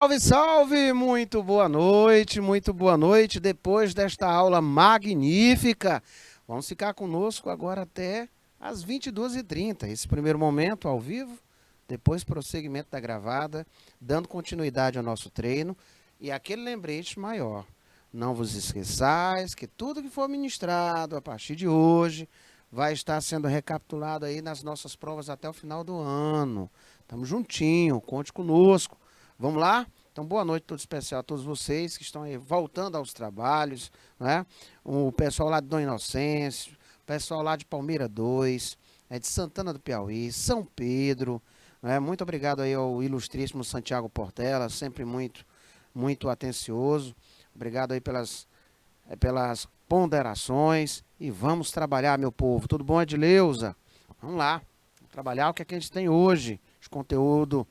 Salve, salve! Muito boa noite, muito boa noite. Depois desta aula magnífica, vamos ficar conosco agora até às 22h30. Esse primeiro momento ao vivo, depois prosseguimento da gravada, dando continuidade ao nosso treino. E aquele lembrete maior: não vos esqueçais que tudo que for ministrado a partir de hoje vai estar sendo recapitulado aí nas nossas provas até o final do ano. Tamo juntinho, conte conosco. Vamos lá? Então, boa noite, todo especial a todos vocês que estão aí voltando aos trabalhos, né? O pessoal lá de Dom Inocêncio, o pessoal lá de Palmeira 2, de Santana do Piauí, São Pedro, né? Muito obrigado aí ao ilustríssimo Santiago Portela, sempre muito atencioso. Obrigado aí pelas ponderações e vamos trabalhar, meu povo. Tudo bom, Edileuza? Vamos lá, trabalhar o que é que a gente tem hoje, de conteúdo.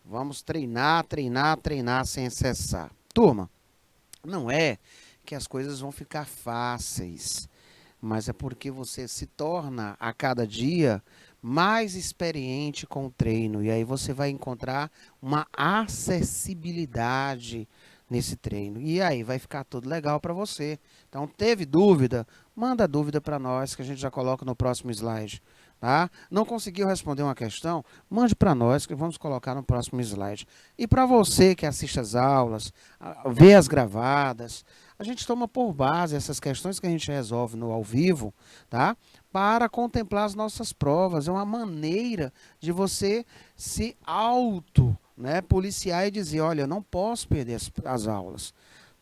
Vamos treinar, treinar, treinar sem cessar. Turma, não é que as coisas vão ficar fáceis, mas é porque você se torna a cada dia mais experiente com o treino e aí você vai encontrar uma acessibilidade nesse treino. E aí vai ficar tudo legal para você. Então, teve dúvida? Manda dúvida para nós que a gente já coloca no próximo slide. Tá? Não conseguiu responder uma questão? Mande para nós que vamos colocar no próximo slide. E para você que assiste as aulas, vê as gravadas, a gente toma por base essas questões que a gente resolve no ao vivo, tá? Para contemplar as nossas provas. É uma maneira de você se né, policiar e dizer, olha, eu não posso perder as aulas.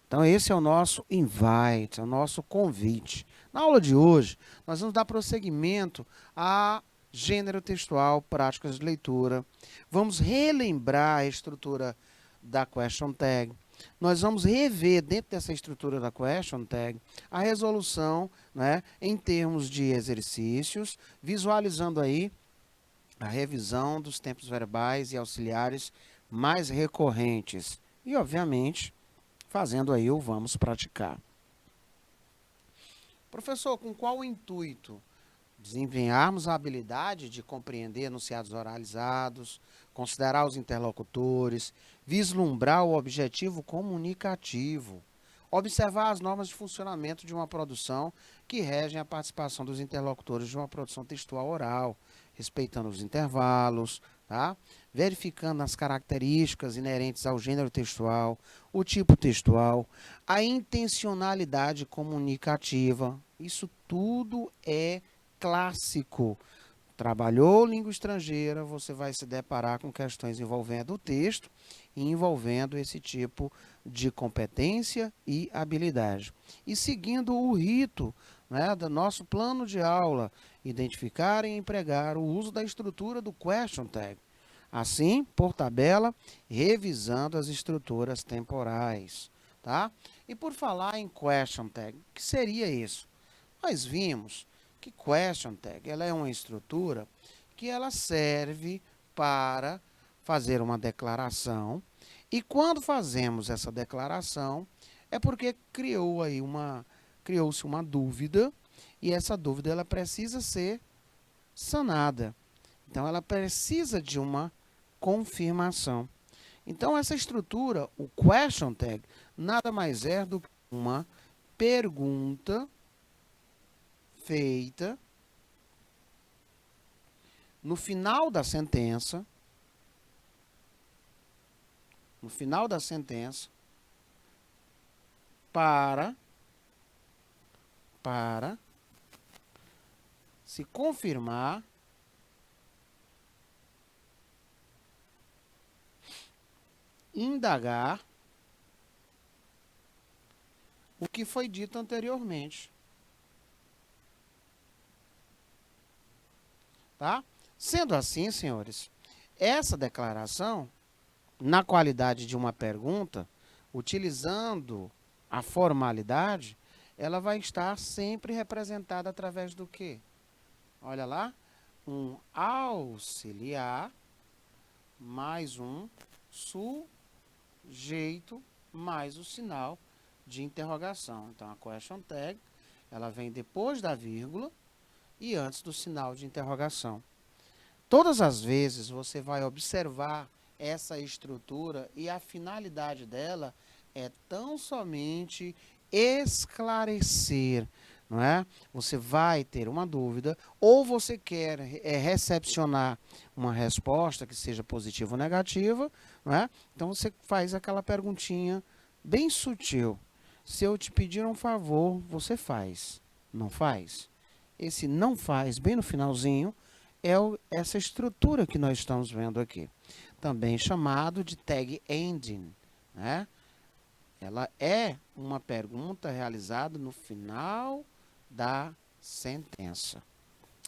Então, esse é o nosso invite, é o nosso convite. Na aula de hoje, nós vamos dar prosseguimento a gênero textual, práticas de leitura. Vamos relembrar a estrutura da question tag. Nós vamos rever, dentro dessa estrutura da question tag, a resolução, né, em termos de exercícios, visualizando aí a revisão dos tempos verbais e auxiliares mais recorrentes. E, obviamente, fazendo aí o vamos praticar. Professor, com qual intuito? Desempenharmos a habilidade de compreender enunciados oralizados, considerar os interlocutores, vislumbrar o objetivo comunicativo, observar as normas de funcionamento de uma produção que regem a participação dos interlocutores de uma produção textual oral, respeitando os intervalos, tá? Verificando as características inerentes ao gênero textual, o tipo textual, a intencionalidade comunicativa. Isso tudo é clássico. Trabalhou língua estrangeira, você vai se deparar com questões envolvendo o texto e envolvendo esse tipo de competência e habilidade. E seguindo o rito, né, do nosso plano de aula, identificar e empregar o uso da estrutura do question tag. Assim, por tabela, revisando as estruturas temporais. Tá? E por falar em question tag, o que seria isso? Nós vimos que question tag ela é uma estrutura que ela serve para fazer uma declaração e quando fazemos essa declaração é porque criou-se uma dúvida e essa dúvida ela precisa ser sanada. Então ela precisa de uma confirmação. Então essa estrutura, o question tag, nada mais é do que uma pergunta feita no final da sentença, para se confirmar indagar o que foi dito anteriormente. Tá? Sendo assim, senhores, essa declaração, na qualidade de uma pergunta, utilizando a formalidade, ela vai estar sempre representada através do quê? Olha lá, um auxiliar mais um sujeito mais o sinal de interrogação. Então, a question tag, ela vem depois da vírgula e antes do sinal de interrogação. Todas as vezes você vai observar essa estrutura e a finalidade dela é tão somente esclarecer, não é? Você vai ter uma dúvida ou você quer recepcionar uma resposta que seja positiva ou negativa, não é? Então você faz aquela perguntinha bem sutil. Se eu te pedir um favor, você faz? Não faz? Esse não faz, bem no finalzinho, é essa estrutura que nós estamos vendo aqui. Também chamado de tag ending, né? Ela é uma pergunta realizada no final da sentença.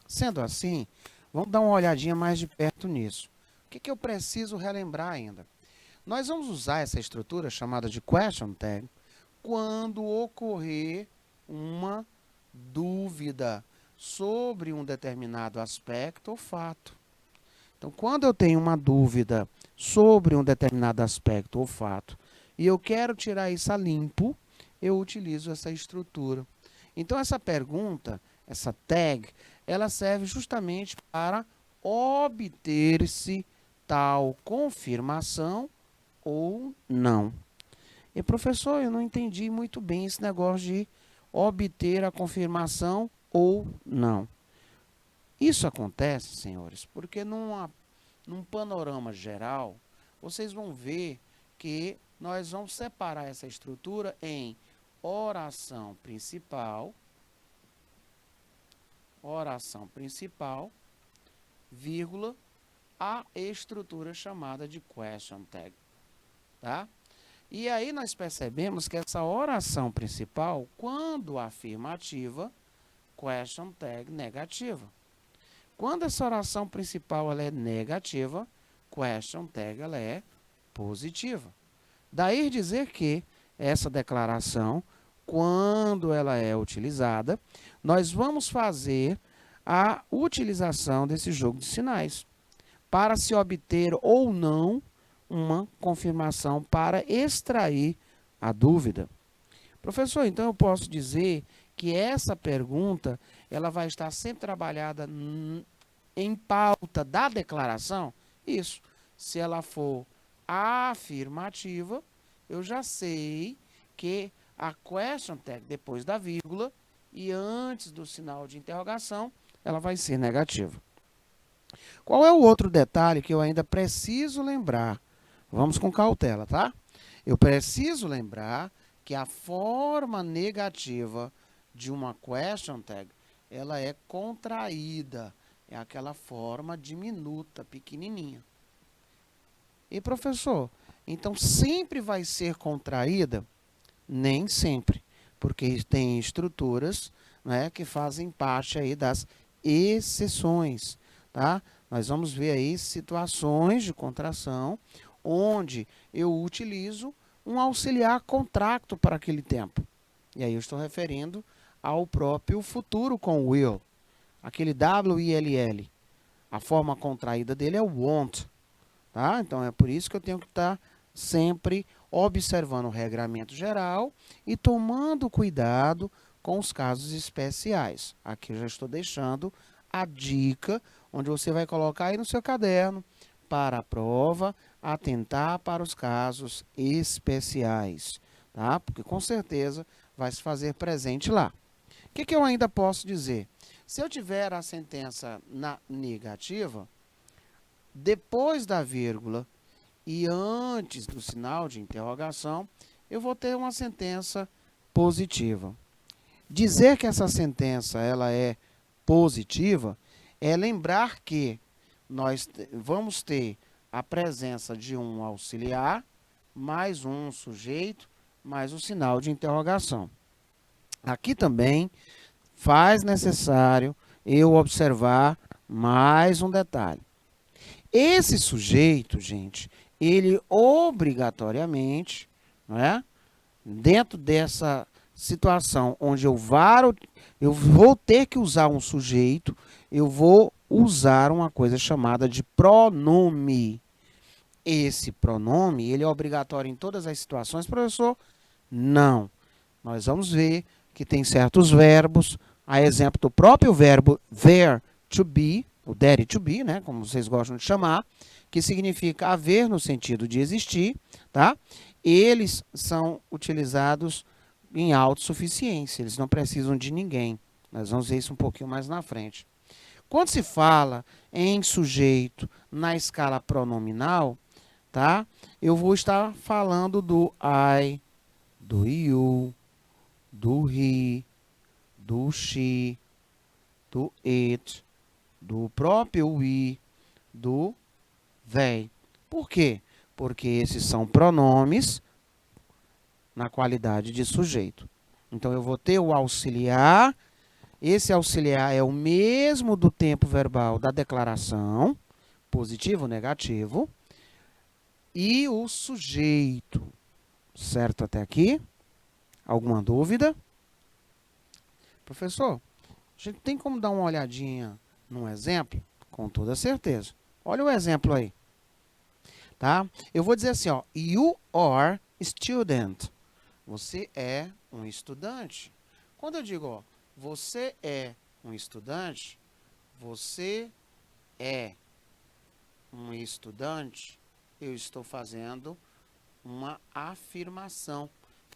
Sendo assim, vamos dar uma olhadinha mais de perto nisso. O que eu preciso relembrar ainda? Nós vamos usar essa estrutura chamada de question tag quando ocorrer uma dúvida sobre um determinado aspecto ou fato. Então, quando eu tenho uma dúvida sobre um determinado aspecto ou fato e eu quero tirar isso a limpo, eu utilizo essa estrutura. Então, essa pergunta, essa tag, ela serve justamente para obter-se tal confirmação ou não. E, professor, eu não entendi muito bem esse negócio de obter a confirmação ou não. Isso acontece, senhores, porque num panorama geral, vocês vão ver que nós vamos separar essa estrutura em oração principal, vírgula, a estrutura chamada de question tag, tá? E aí nós percebemos que essa oração principal, quando afirmativa, question tag negativa. Quando essa oração principal ela é negativa, question tag ela é positiva. Daí dizer que essa declaração, quando ela é utilizada, nós vamos fazer a utilização desse jogo de sinais para se obter ou não uma confirmação para extrair a dúvida. Professor, então eu posso dizer que essa pergunta ela vai estar sempre trabalhada em pauta da declaração? Isso. Se ela for afirmativa, eu já sei que a question tag depois da vírgula e antes do sinal de interrogação, ela vai ser negativa. Qual é o outro detalhe que eu ainda preciso lembrar? Vamos com cautela, tá? Eu preciso lembrar que a forma negativa de uma question tag, ela é contraída. É aquela forma diminuta, pequenininha. E, professor, então sempre vai ser contraída? Nem sempre, porque tem estruturas, né, que fazem parte aí das exceções, tá? Nós vamos ver aí situações de contração onde eu utilizo um auxiliar contracto para aquele tempo. E aí eu estou referindo ao próprio futuro com will. Aquele W-I-L-L. A forma contraída dele é o won't. Tá? Então é por isso que eu tenho que estar sempre observando o regramento geral e tomando cuidado com os casos especiais. Aqui eu já estou deixando a dica, onde você vai colocar aí no seu caderno, para a prova, atentar para os casos especiais, tá? Porque com certeza vai se fazer presente lá. O que eu ainda posso dizer? Se eu tiver a sentença na negativa, depois da vírgula e antes do sinal de interrogação, eu vou ter uma sentença positiva. Dizer que essa sentença ela é positiva é lembrar que nós vamos ter a presença de um auxiliar, mais um sujeito, mais o sinal de interrogação. Aqui também faz necessário eu observar mais um detalhe. Esse sujeito, gente, ele obrigatoriamente, não é? Dentro dessa situação onde eu vou ter que usar um sujeito, eu vou usar uma coisa chamada de pronome. Esse pronome, ele é obrigatório em todas as situações, professor? Não. Nós vamos ver que tem certos verbos, a exemplo do próprio verbo there, to be, o dare to be, né, como vocês gostam de chamar, que significa haver no sentido de existir, tá? Eles são utilizados em autossuficiência, eles não precisam de ninguém. Nós vamos ver isso um pouquinho mais na frente. Quando se fala em sujeito na escala pronominal, tá? Eu vou estar falando do I, do you, do he, do she, do it, do próprio we, do they. Por quê? Porque esses são pronomes na qualidade de sujeito. Então, eu vou ter o auxiliar. Esse auxiliar é o mesmo do tempo verbal da declaração, positivo ou negativo, e o sujeito. Certo até aqui? Alguma dúvida? Professor, a gente tem como dar uma olhadinha num exemplo? Com toda certeza. Olha o exemplo aí. Tá? Eu vou dizer assim, ó, you are student. Você é um estudante. Quando eu digo, ó, você é um estudante, você é um estudante, eu estou fazendo uma afirmação.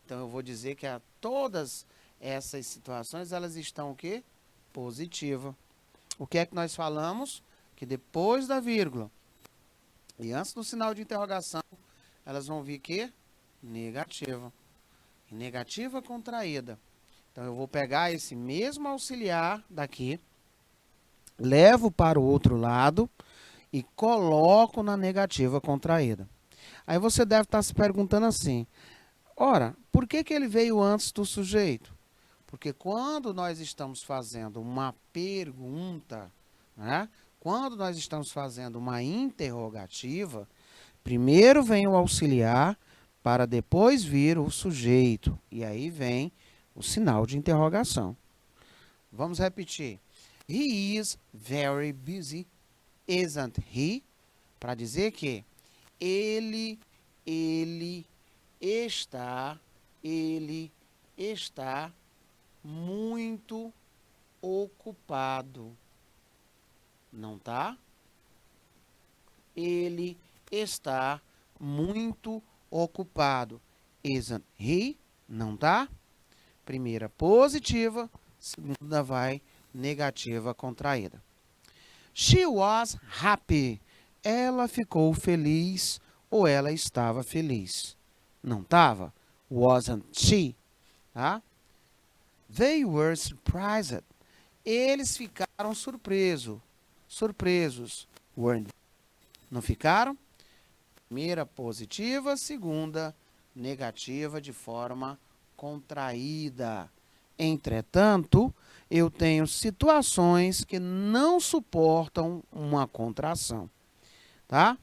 Então, eu vou dizer que todas essas situações, elas estão o quê? Positiva. O que é que nós falamos? Que depois da vírgula e antes do sinal de interrogação, elas vão vir que? Negativa. E negativa contraída. Então, eu vou pegar esse mesmo auxiliar daqui, levo para o outro lado e coloco na negativa contraída. Aí você deve estar se perguntando assim, ora, por que ele veio antes do sujeito? Porque quando nós estamos fazendo uma pergunta, né? Quando nós estamos fazendo uma interrogativa, primeiro vem o auxiliar para depois vir o sujeito. E aí vem o sinal de interrogação. Vamos repetir. He is very busy, isn't he? Para dizer que ele está muito ocupado. Não tá? Ele está muito ocupado. Isn't he? Não tá? Primeira positiva, segunda vai negativa contraída. She was happy. Ela ficou feliz ou ela estava feliz. Não estava? Wasn't she? Tá? They were surprised. Eles ficaram surpresos. Weren't. Não ficaram? Primeira positiva, segunda negativa de forma contraída. Entretanto, eu tenho situações que não suportam uma contração. Tá?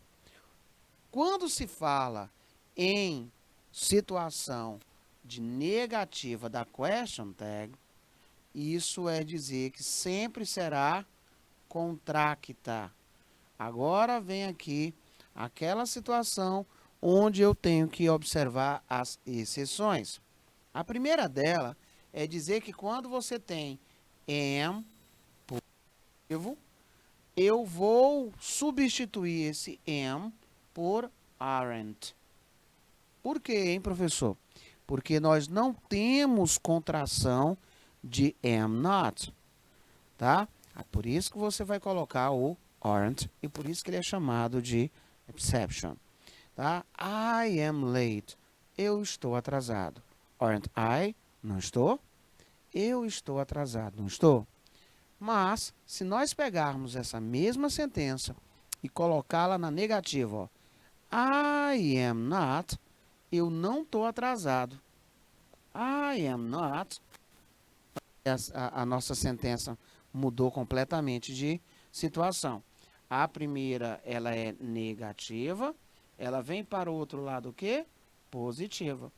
Quando se fala em situação de negativa da question tag, isso é dizer que sempre será contracta. Agora vem aqui aquela situação onde eu tenho que observar as exceções. A primeira dela é dizer que quando você tem am positivo, eu vou substituir esse am por aren't. Por quê, hein, professor? Porque nós não temos contração de am not, tá? É por isso que você vai colocar o aren't e por isso que ele é chamado de exception, tá? I am late. Eu estou atrasado. Aren't I? Não estou? Eu estou atrasado, não estou? Mas, se nós pegarmos essa mesma sentença e colocá-la na negativa, ó, I am not, eu não estou atrasado. I am not. A nossa sentença mudou completamente de situação. A primeira, ela é negativa, ela vem para o outro lado o quê? Positiva.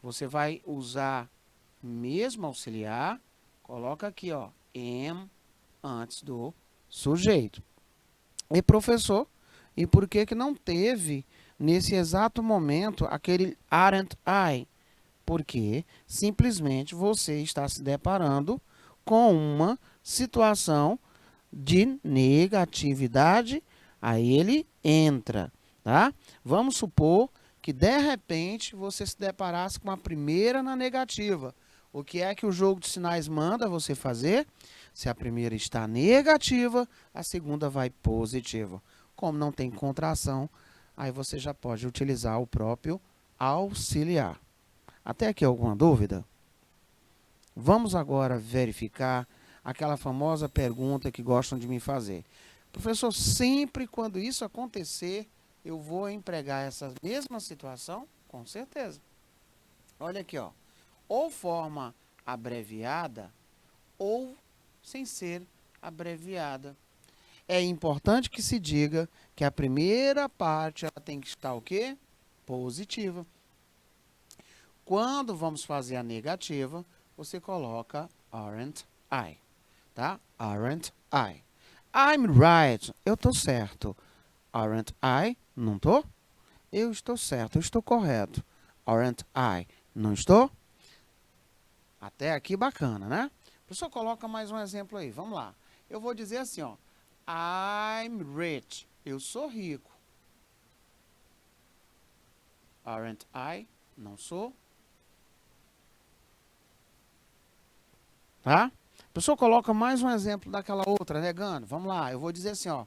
Você vai usar mesmo auxiliar, coloca aqui, ó, am antes do sujeito. E professor, e por que não teve nesse exato momento aquele aren't I? Porque simplesmente você está se deparando com uma situação de negatividade, aí ele entra, tá? Vamos supor que de repente você se deparasse com a primeira na negativa. O que é que o jogo de sinais manda você fazer? Se a primeira está negativa, a segunda vai positiva. Como não tem contração, aí você já pode utilizar o próprio auxiliar. Até aqui alguma dúvida? Vamos agora verificar aquela famosa pergunta que gostam de me fazer. Professor, sempre quando isso acontecer, eu vou empregar essa mesma situação? Com certeza. Olha aqui, ó. Ou forma abreviada ou sem ser abreviada. É importante que se diga que a primeira parte ela tem que estar o quê? Positiva. Quando vamos fazer a negativa, você coloca aren't I, tá? Aren't I. I'm right. Eu tô certo. Aren't I? Não tô? Eu estou certo, eu estou correto. Aren't I? Não estou? Até aqui bacana, né? Professor, coloca mais um exemplo aí. Vamos lá. Eu vou dizer assim, ó. I'm rich. Eu sou rico. Aren't I? Não sou? Tá? Professor, coloca mais um exemplo daquela outra, negando. Vamos lá. Eu vou dizer assim, ó.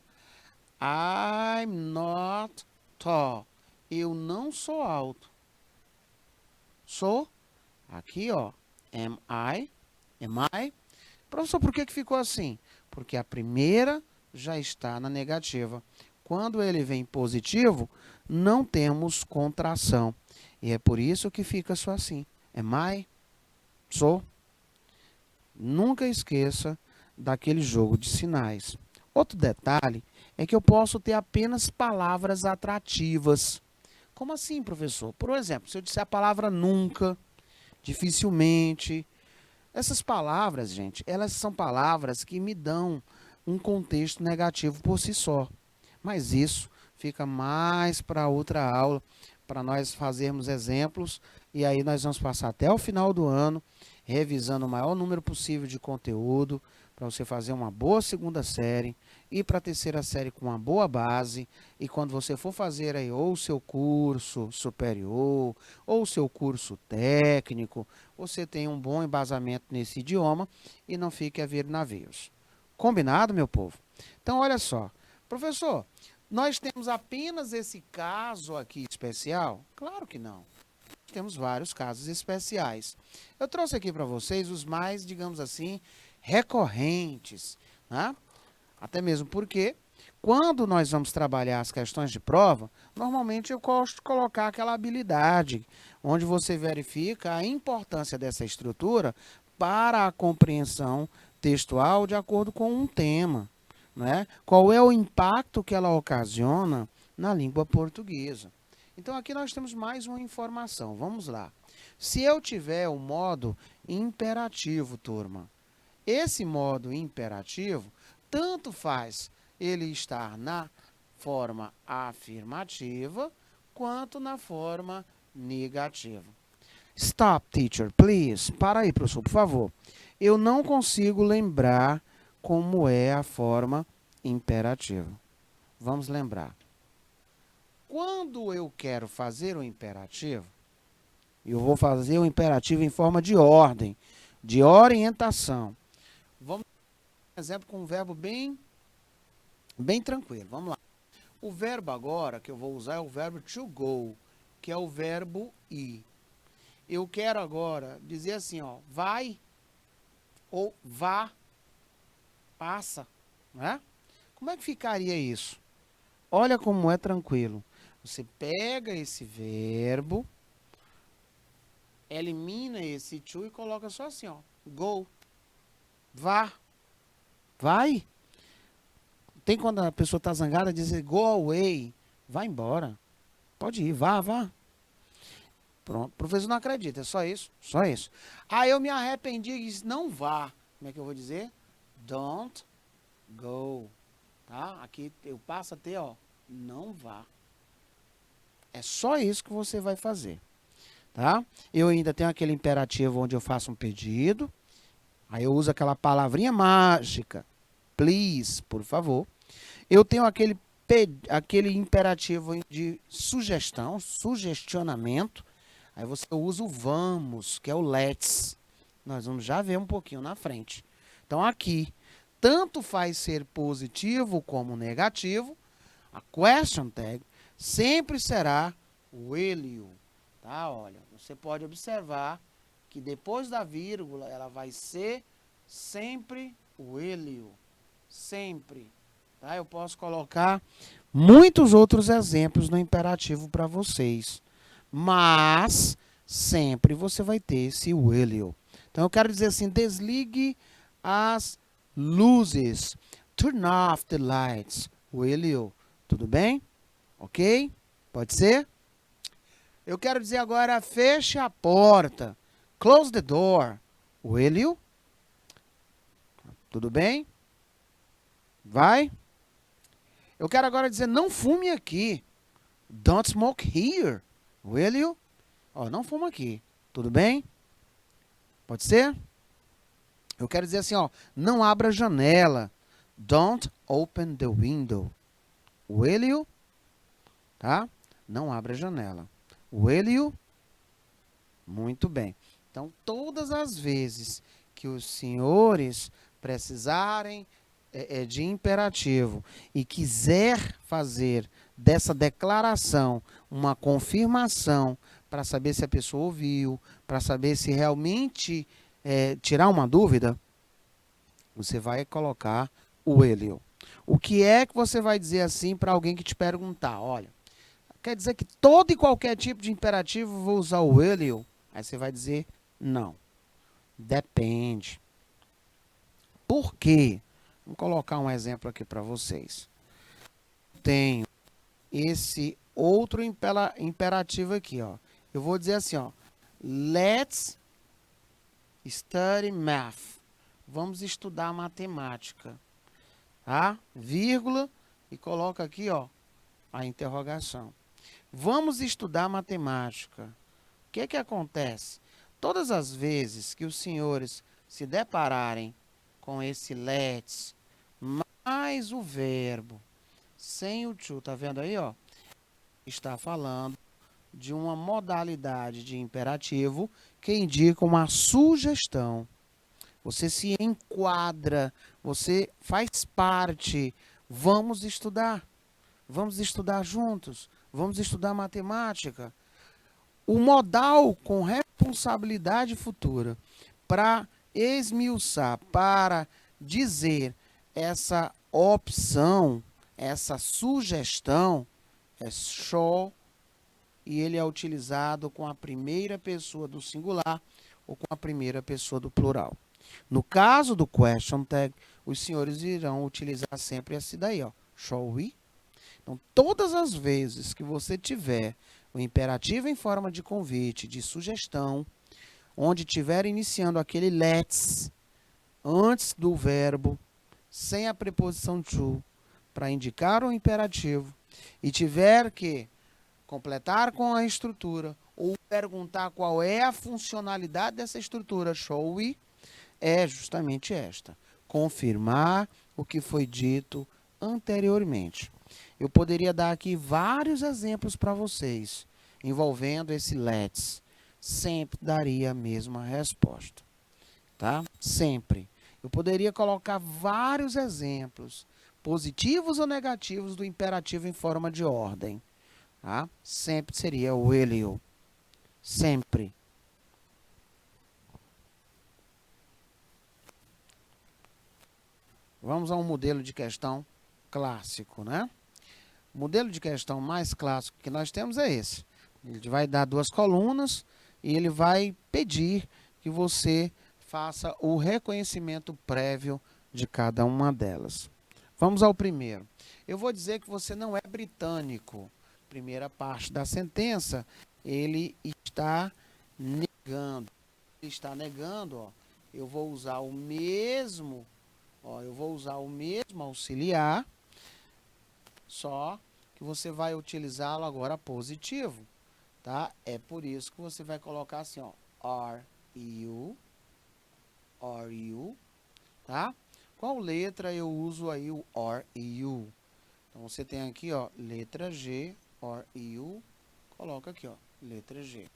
I'm not tall. Eu não sou alto. Sou? Aqui, ó. Am I? Am I? Professor, por que ficou assim? Porque a primeira já está na negativa. Quando ele vem positivo, não temos contração. E é por isso que fica só assim. Am I? Sou? Nunca esqueça daquele jogo de sinais. Outro detalhe é que eu posso ter apenas palavras atrativas. Como assim, professor? Por exemplo, se eu disser a palavra nunca, dificilmente. Essas palavras, gente, elas são palavras que me dão um contexto negativo por si só. Mas isso fica mais para outra aula, para nós fazermos exemplos. E aí nós vamos passar até o final do ano, revisando o maior número possível de conteúdo, para você fazer uma boa segunda série, ir para a terceira série com uma boa base, e quando você for fazer aí ou o seu curso superior, ou o seu curso técnico, você tem um bom embasamento nesse idioma e não fique a vir navios. Combinado, meu povo? Então, olha só. Professor, nós temos apenas esse caso aqui especial? Claro que não. Temos vários casos especiais. Eu trouxe aqui para vocês os mais, digamos assim, recorrentes, né? Até mesmo porque, quando nós vamos trabalhar as questões de prova, normalmente eu gosto de colocar aquela habilidade, onde você verifica a importância dessa estrutura para a compreensão textual de acordo com um tema, né? Qual é o impacto que ela ocasiona na língua portuguesa. Então, aqui nós temos mais uma informação. Vamos lá. Se eu tiver o modo imperativo, turma, esse modo imperativo, tanto faz ele estar na forma afirmativa, quanto na forma negativa. Stop, teacher, please. Para aí, professor, por favor. Eu não consigo lembrar como é a forma imperativa. Vamos lembrar. Quando eu quero fazer o imperativo, eu vou fazer o imperativo em forma de ordem, de orientação. Vamos dar um exemplo com um verbo bem tranquilo. Vamos lá. O verbo agora que eu vou usar é o verbo to go, que é o verbo ir. Eu quero agora dizer assim, ó, vai ou vá, passa, né? Como é que ficaria isso? Olha como é tranquilo. Você pega esse verbo, elimina esse to e coloca só assim, ó, go, vá, vai. Tem quando a pessoa está zangada, dizer go away, vai embora, pode ir, vá, vá. Pronto, o professor não acredita, é só isso, só isso. Aí eu me arrependi e disse, não vá. Como é que eu vou dizer? Don't go, tá? Aqui eu passo a ter, ó, não vá. É só isso que você vai fazer, tá? Eu ainda tenho aquele imperativo onde eu faço um pedido, aí eu uso aquela palavrinha mágica, please, por favor. Eu tenho aquele imperativo de sugestão, sugestionamento. Aí você usa o vamos, que é o let's. Nós vamos já ver um pouquinho na frente. Então aqui, tanto faz ser positivo como negativo, a question tag sempre será will you. Tá? Olha, você pode observar que depois da vírgula ela vai ser sempre will you. Sempre. Tá? Eu posso colocar muitos outros exemplos no imperativo para vocês. Mas sempre você vai ter esse will you. Então eu quero dizer assim, desligue as luzes. Turn off the lights. Will you? Tudo bem? Ok? Pode ser? Eu quero dizer agora, feche a porta. Close the door. Will you? Tudo bem? Vai? Eu quero agora dizer, não fume aqui. Don't smoke here. Will you? Ó, não fuma aqui. Tudo bem? Pode ser? Eu quero dizer assim, ó, não abra a janela. Don't open the window. Will you? Tá? Não abra a janela. Will you? Muito bem. Então, todas as vezes que os senhores precisarem de imperativo e quiser fazer dessa declaração uma confirmação para saber se a pessoa ouviu, para saber se realmente tirar uma dúvida, você vai colocar o will you. O que é que você vai dizer assim para alguém que te perguntar? Olha, quer dizer que todo e qualquer tipo de imperativo vou usar o will you? Aí você vai dizer não. Depende. Por quê? Vou colocar um exemplo aqui para vocês. Tenho esse outro imperativo aqui, ó. Eu vou dizer assim, ó. Let's study math. Vamos estudar matemática. Tá? Vírgula e coloca aqui, ó, a interrogação. Vamos estudar matemática. O que que acontece? Todas as vezes que os senhores se depararem com esse let's mais o verbo sem o to, tá vendo aí, ó? Está falando de uma modalidade de imperativo que indica uma sugestão. Você se enquadra, você faz parte. Vamos estudar juntos, vamos estudar matemática. O modal com responsabilidade futura para esmiuçar, para dizer essa opção, essa sugestão, é shall, e ele é utilizado com a primeira pessoa do singular ou com a primeira pessoa do plural. No caso do question tag, os senhores irão utilizar sempre esse daí, ó, shall we? Então, todas as vezes que você tiver o imperativo em forma de convite, de sugestão, onde estiver iniciando aquele let's antes do verbo, sem a preposição to, para indicar o imperativo, e tiver que completar com a estrutura ou perguntar qual é a funcionalidade dessa estrutura, shall we, é justamente esta: confirmar o que foi dito anteriormente. Eu poderia dar aqui vários exemplos para vocês, envolvendo esse let's. Sempre daria a mesma resposta, tá? Sempre. Eu poderia colocar vários exemplos, positivos ou negativos, do imperativo em forma de ordem, tá? Sempre seria o will you. Sempre. Vamos a um modelo de questão clássico, né? O modelo de questão mais clássico que nós temos é esse. Ele vai dar duas colunas e ele vai pedir que você faça o reconhecimento prévio de cada uma delas. Vamos ao primeiro. Eu vou dizer que você não é britânico. Primeira parte da sentença, ele está negando. Ele está negando, ó. Eu vou usar o mesmo, ó, eu vou usar o mesmo auxiliar, só que você vai utilizá-lo agora positivo, tá? É por isso que você vai colocar assim, ó, are you, tá? Qual letra eu uso aí o or e u? Então, você tem aqui, ó, letra G, or e u, coloca aqui, ó, letra G.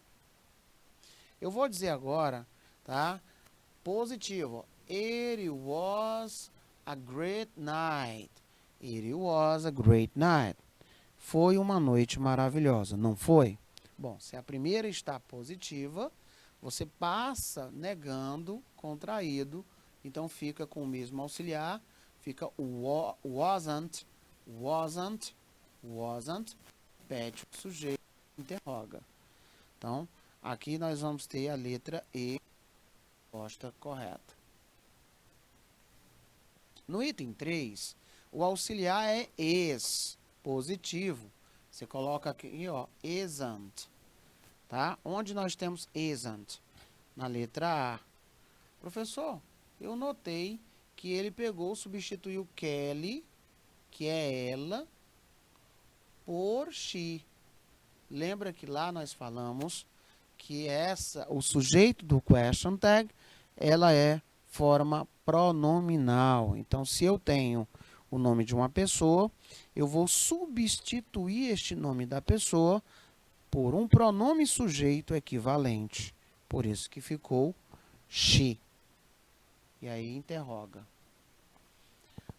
Eu vou dizer agora, tá? Positivo. It was a great night. It was a great night. Foi uma noite maravilhosa, não foi? Bom, se a primeira está positiva, você passa negando, contraído, então fica com o mesmo auxiliar, fica wasn't, pede o sujeito, interroga. Então, aqui nós vamos ter a letra E, resposta correta. No item 3, o auxiliar é is, positivo. Você coloca aqui, ó, isn't, tá? Onde nós temos isn't? Na letra A. Professor, eu notei que ele pegou, substituiu Kelly, que é ela, por she. Lembra que lá nós falamos que o sujeito do question tag, ela é forma pronominal. Então, se eu tenho o nome de uma pessoa, eu vou substituir este nome da pessoa por um pronome sujeito equivalente. Por isso que ficou she. E aí interroga.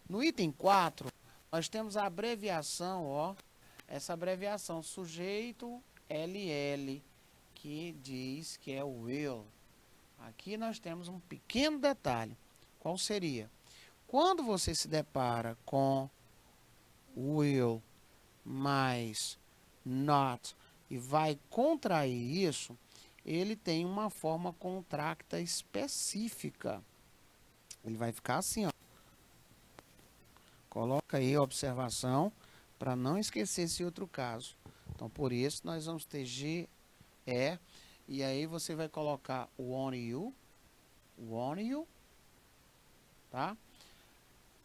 No item 4, nós temos a abreviação, ó, essa abreviação sujeito LL, que diz que é o will. Aqui nós temos um pequeno detalhe. Qual seria? Quando você se depara com will mais not e vai contrair isso, ele tem uma forma contracta específica. Ele vai ficar assim, ó. Coloca aí a observação para não esquecer esse outro caso. Então, por isso, nós vamos ter GE, e aí você vai colocar o on you, tá?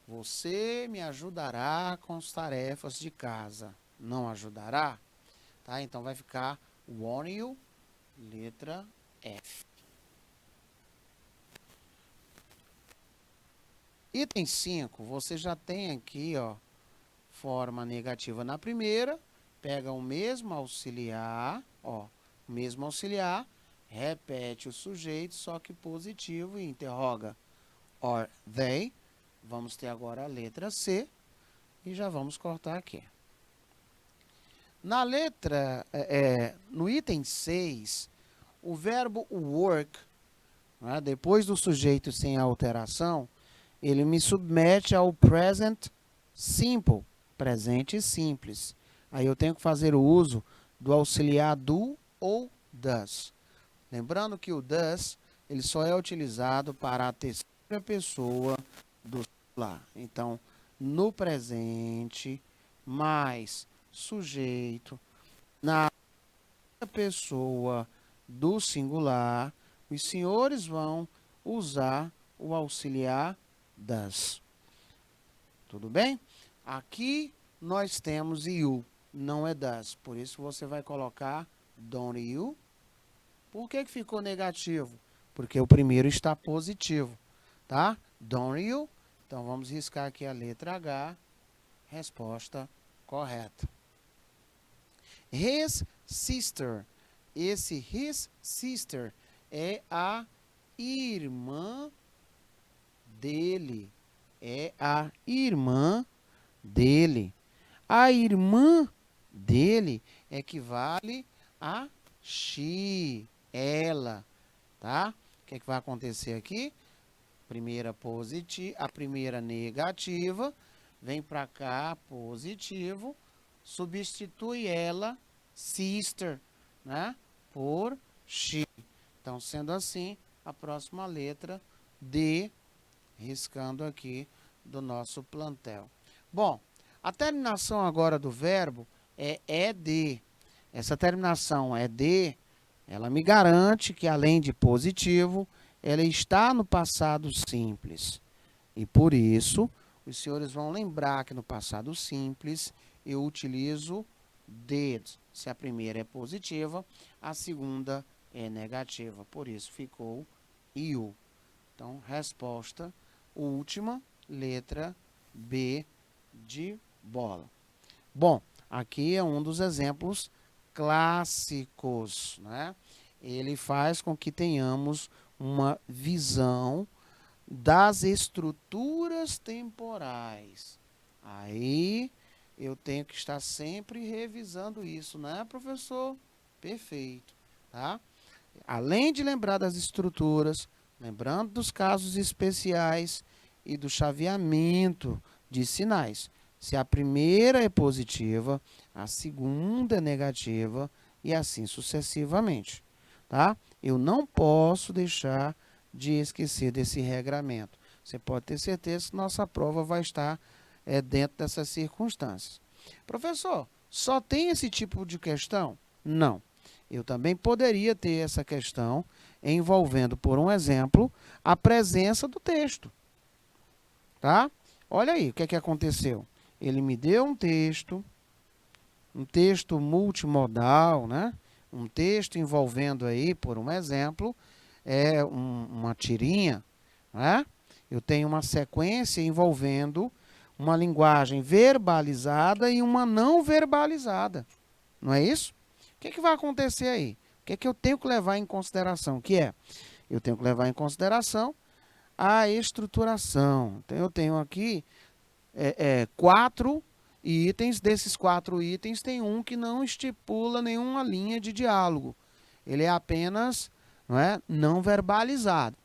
Você me ajudará com as tarefas de casa. Não ajudará? Tá? Então, vai ficar o on you, letra F. Item 5, você já tem aqui, ó, forma negativa na primeira, pega o mesmo auxiliar, ó, o mesmo auxiliar, repete o sujeito, só que positivo, e interroga or they. Vamos ter agora a letra C, e já vamos cortar aqui. Na letra, no item 6, o verbo work, né, depois do sujeito sem alteração, ele me submete ao present simple, presente simples. Aí eu tenho que fazer o uso do auxiliar do ou does. Lembrando que o does, ele só é utilizado para a terceira pessoa do singular. Então, no presente, mais sujeito, na pessoa do singular, os senhores vão usar o auxiliar does. Tudo bem? Aqui nós temos you, não é does. Por isso você vai colocar don't you. Por que ficou negativo? Porque o primeiro está positivo, tá? Don't you. Então vamos riscar aqui a letra H. Resposta correta. His sister. Esse his sister é a irmã dele. É a irmã dele. A irmã dele equivale a she, ela, tá? O que vai acontecer aqui? Primeira positiva, a primeira negativa, vem para cá, positivo, substitui ela, sister, né? Por she. Então, sendo assim, a próxima letra D, riscando aqui do nosso plantel. Bom, a terminação agora do verbo é ED. Essa terminação ED, ela me garante que, além de positivo, ela está no passado simples. E por isso, os senhores vão lembrar que no passado simples eu utilizo did. Se a primeira é positiva, a segunda é negativa. Por isso ficou you. Então, resposta última, letra B de bola. Bom, aqui é um dos exemplos clássicos, né? Ele faz com que tenhamos uma visão das estruturas temporais. Aí eu tenho que estar sempre revisando isso, né, professor? Perfeito, tá? Além de lembrar das estruturas, lembrando dos casos especiais e do chaveamento de sinais. Se a primeira é positiva, a segunda é negativa e assim sucessivamente, tá? Eu não posso deixar de esquecer desse regramento. Você pode ter certeza que nossa prova vai estar dentro dessas circunstâncias. Professor, só tem esse tipo de questão? Não. Eu também poderia ter essa questão envolvendo, por um exemplo, a presença do texto. Tá? Olha aí o que aconteceu. Ele me deu um texto multimodal, né? Um texto envolvendo aí, por um exemplo, uma tirinha, né? Eu tenho uma sequência envolvendo uma linguagem verbalizada e uma não verbalizada. Não é isso? O que vai acontecer aí? O que eu tenho que levar em consideração? Eu tenho que levar em consideração a estruturação. Então, eu tenho aqui 4 itens. Desses 4 itens, tem um que não estipula nenhuma linha de diálogo. Ele é apenas não verbalizado.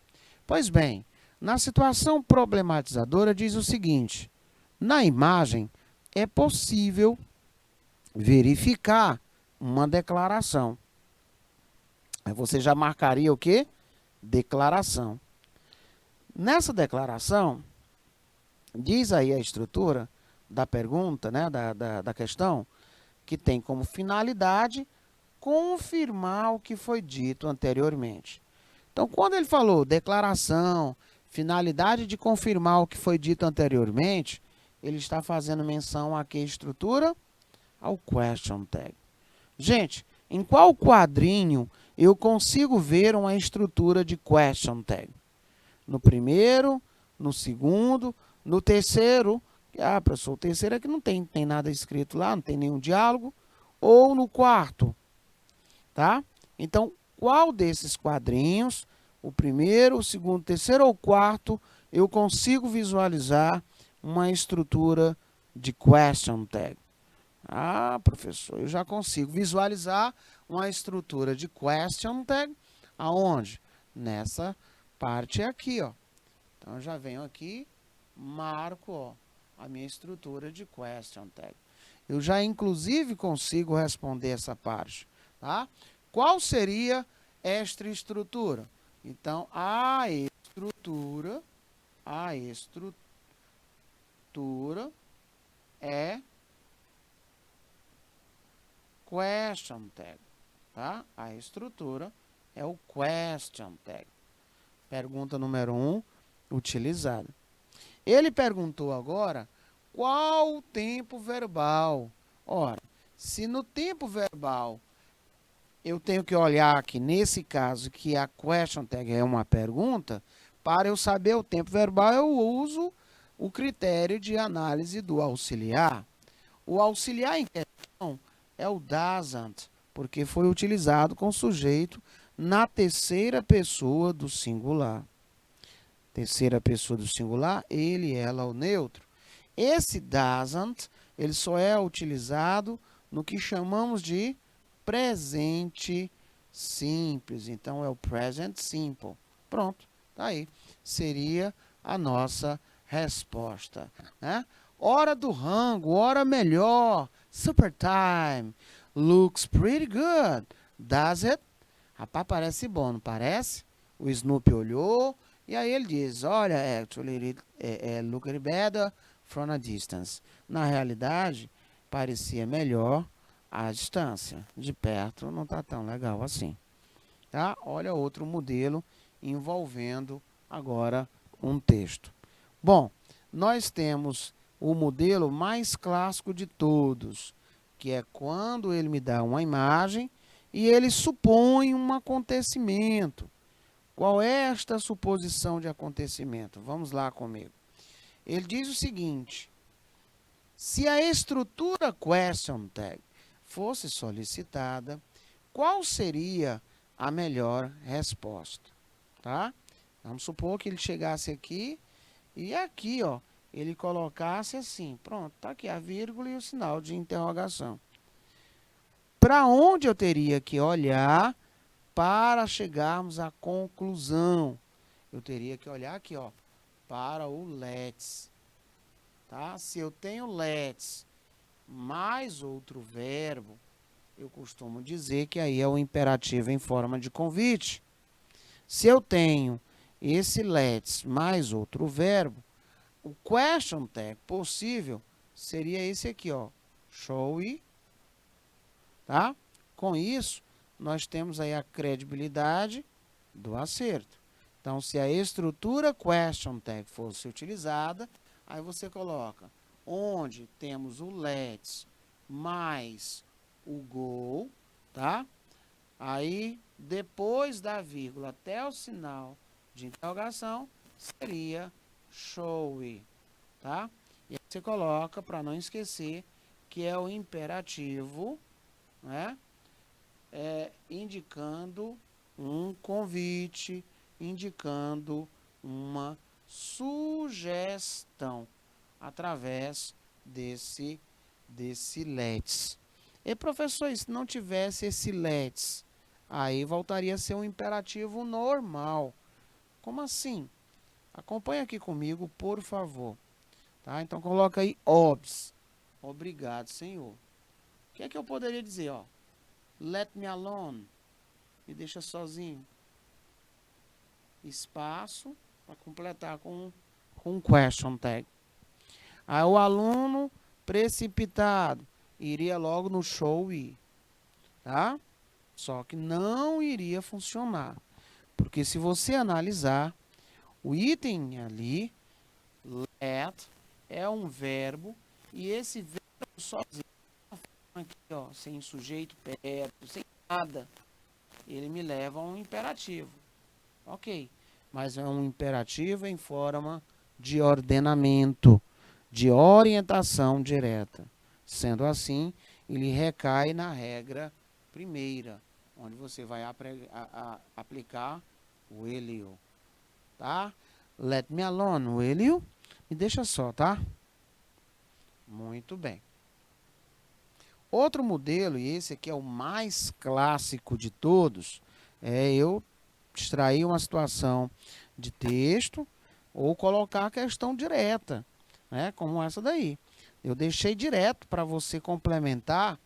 Pois bem, na situação problematizadora diz o seguinte: na imagem é possível verificar uma declaração. Aí você já marcaria o quê? Declaração. Nessa declaração, diz aí a estrutura da pergunta, né, da questão, que tem como finalidade confirmar o que foi dito anteriormente. Então, quando ele falou declaração, finalidade de confirmar o que foi dito anteriormente, ele está fazendo menção a que estrutura? Ao question tag. Gente, em qual quadrinho eu consigo ver uma estrutura de question tag? No primeiro, no segundo, no terceiro. Ah, professor, o terceiro é que não tem nada escrito lá, não tem nenhum diálogo. Ou no quarto, tá? Então, qual desses quadrinhos, o primeiro, o segundo, o terceiro ou o quarto, eu consigo visualizar uma estrutura de question tag? Ah, professor, eu já consigo visualizar uma estrutura de question tag aonde? Nessa parte aqui, ó. Então, eu já venho aqui, marco, ó, a minha estrutura de question tag. Eu já, inclusive, consigo responder essa parte, tá? Qual seria esta estrutura? Então, a estrutura é question tag, tá? A estrutura é o question tag. Pergunta número 1, utilizada. Ele perguntou agora qual o tempo verbal. Ora, se no tempo verbal eu tenho que olhar aqui, nesse caso, que a question tag é uma pergunta, para eu saber o tempo verbal, eu uso o critério de análise do auxiliar. O auxiliar em questão é o doesn't, porque foi utilizado com sujeito na terceira pessoa do singular. Terceira pessoa do singular, ele, ela, o neutro. Esse doesn't, ele só é utilizado no que chamamos de presente simples. Então, é o present simple. Pronto, tá aí. Seria a nossa resposta, né? Hora do rango, hora melhor, super time, looks pretty good, does it? Rapaz, parece bom, não parece? O Snoopy olhou e aí ele diz, olha, actually, look better from a distance. Na realidade, parecia melhor à distância. De perto não está tão legal assim. Tá? Olha outro modelo envolvendo agora um texto. Bom, nós temos o modelo mais clássico de todos, que é quando ele me dá uma imagem e ele supõe um acontecimento. Qual é esta suposição de acontecimento? Vamos lá comigo. Ele diz o seguinte: se a estrutura question tag fosse solicitada, qual seria a melhor resposta? Tá? Vamos supor que ele chegasse aqui e aqui, ó, ele colocasse assim, pronto, tá aqui a vírgula e o sinal de interrogação. Para onde eu teria que olhar para chegarmos à conclusão? Eu teria que olhar aqui, ó, para o let's. Tá? Se eu tenho let's mais outro verbo, eu costumo dizer que aí é o imperativo em forma de convite. Se eu tenho esse let's mais outro verbo, o question tag possível seria esse aqui, ó, shall we? Tá? Com isso, nós temos aí a credibilidade do acerto. Então, se a estrutura question tag fosse utilizada, aí você coloca onde temos o let's mais o go, tá? Aí, depois da vírgula até o sinal de interrogação, seria shall we, tá? E aí você coloca, para não esquecer, que é o imperativo, né? Indicando um convite, indicando uma sugestão através desse let's. E professor, se não tivesse esse let's, aí voltaria a ser um imperativo normal. Como assim? Acompanha aqui comigo, por favor. Tá? Então coloca aí obs. Obrigado, Senhor. O que é que eu poderia dizer, ó? Let me alone. Me deixa sozinho. Espaço para completar com um question tag. Aí o aluno precipitado iria logo no shall we, tá? Só que não iria funcionar. Porque se você analisar, o item ali, let, é um verbo, e esse verbo sozinho, aqui, ó, sem sujeito perto, sem nada, ele me leva a um imperativo. Ok, mas é um imperativo em forma de ordenamento, de orientação direta. Sendo assim, ele recai na regra primeira, onde você vai aplicar o will you, tá? Let me alone, will you? Me deixa só, tá? Muito bem. Outro modelo, e esse aqui é o mais clássico de todos, é eu extrair uma situação de texto ou colocar a questão direta, né? Como essa daí. Eu deixei direto para você complementar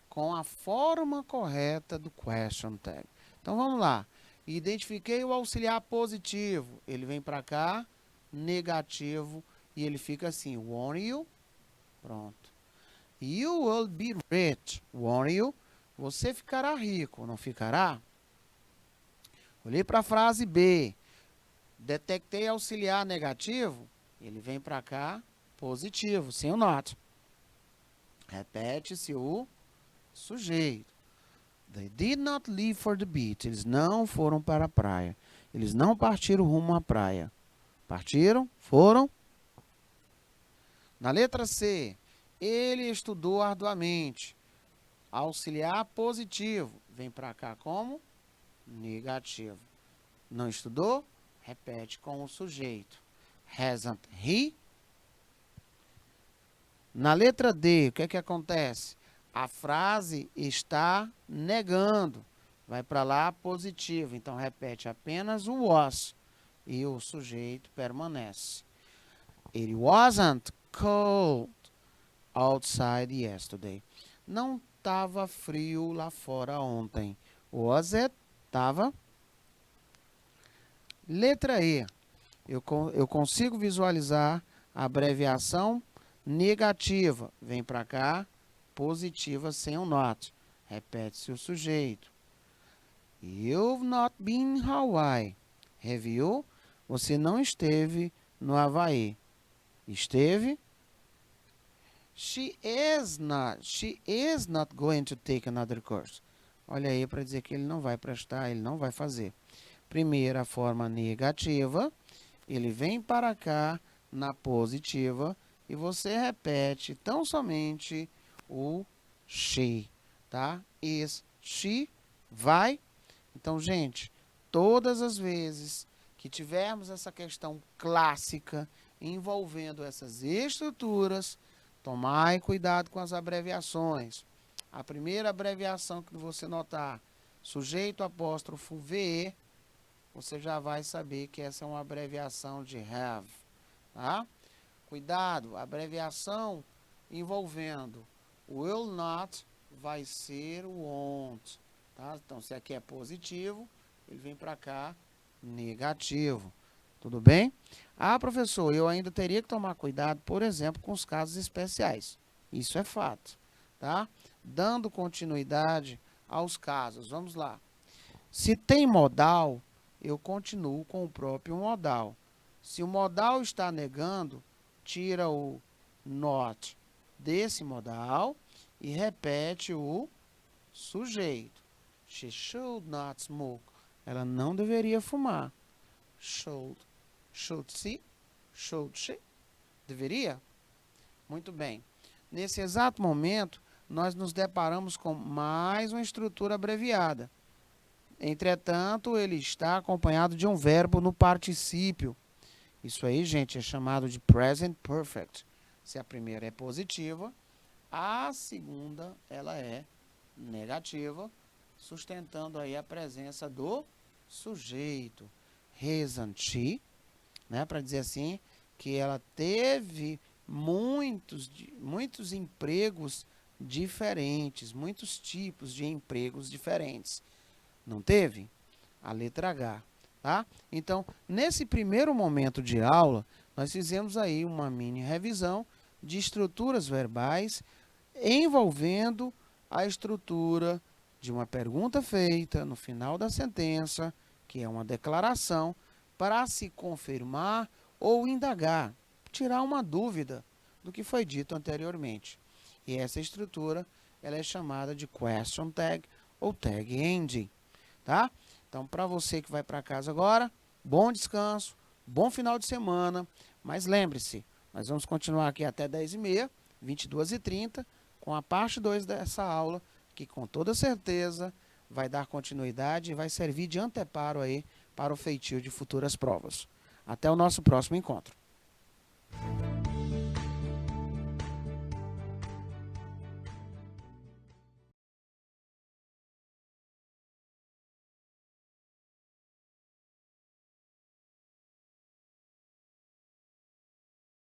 com a forma correta do question tag. Então vamos lá. Identifiquei o auxiliar positivo. Ele vem para cá, negativo, e ele fica assim, won't you? Pronto. You will be rich. Won't you? Você ficará rico, não ficará? Olhei para a frase B. Detectei auxiliar negativo. Ele vem para cá, positivo, sem o not. Repete-se o sujeito. They did not leave for the beach. Eles não foram para a praia. Eles não partiram rumo à praia. Partiram? Foram? Na letra C, ele estudou arduamente. Auxiliar positivo. Vem para cá como? Negativo. Não estudou? Repete com o sujeito. Hasn't he? Na letra D, o que é que acontece? A frase está negando. Vai para lá positivo. Então, repete apenas o was. E o sujeito permanece. It wasn't cold outside yesterday. Não estava frio lá fora ontem. Was it? Estava. Letra E. Eu consigo visualizar a abreviação negativa. Vem para cá, positiva sem o not. Repete-se o sujeito. You've not been in Hawaii. Have you? Você não esteve no Havaí. Esteve? She is not going to take another course. Olha aí para dizer que ele não vai prestar, ele não vai fazer. Primeira forma negativa, ele vem para cá, na positiva e você repete tão somente o she, tá? Is, she, vai. Então, gente, todas as vezes que tivermos essa questão clássica envolvendo essas estruturas, tomai cuidado com as abreviações. A primeira abreviação que você notar, sujeito apóstrofo VE, você já vai saber que essa é uma abreviação de have, tá? Cuidado, abreviação envolvendo will not vai ser o won't, tá? Então, se aqui é positivo, ele vem para cá negativo. Tudo bem? Ah, professor, eu ainda teria que tomar cuidado, por exemplo, com os casos especiais. Isso é fato, tá? Dando continuidade aos casos. Vamos lá. Se tem modal, eu continuo com o próprio modal. Se o modal está negando, tira o not desse modal e repete o sujeito. She should not smoke. Ela não deveria fumar. Should she? Should she? Deveria? Muito bem. Nesse exato momento, nós nos deparamos com mais uma estrutura abreviada. Entretanto, ele está acompanhado de um verbo no particípio. Isso aí, gente, é chamado de present perfect. Se a primeira é positiva, a segunda ela é negativa, sustentando aí a presença do sujeito. Hasn't she, né, para dizer assim, que ela teve muitos empregos diferentes, muitos tipos de empregos diferentes. Não teve? A letra H, tá? Então, nesse primeiro momento de aula, nós fizemos aí uma mini revisão de estruturas verbais envolvendo a estrutura de uma pergunta feita no final da sentença, que é uma declaração, para se confirmar ou indagar, tirar uma dúvida do que foi dito anteriormente. E essa estrutura, ela é chamada de question tag ou tag ending, tá? Então, para você que vai para casa agora, bom descanso, bom final de semana, mas lembre-se, nós vamos continuar aqui até 10h30, 22h30, com a parte 2 dessa aula, que com toda certeza vai dar continuidade e vai servir de anteparo aí para o feitio de futuras provas. Até o nosso próximo encontro.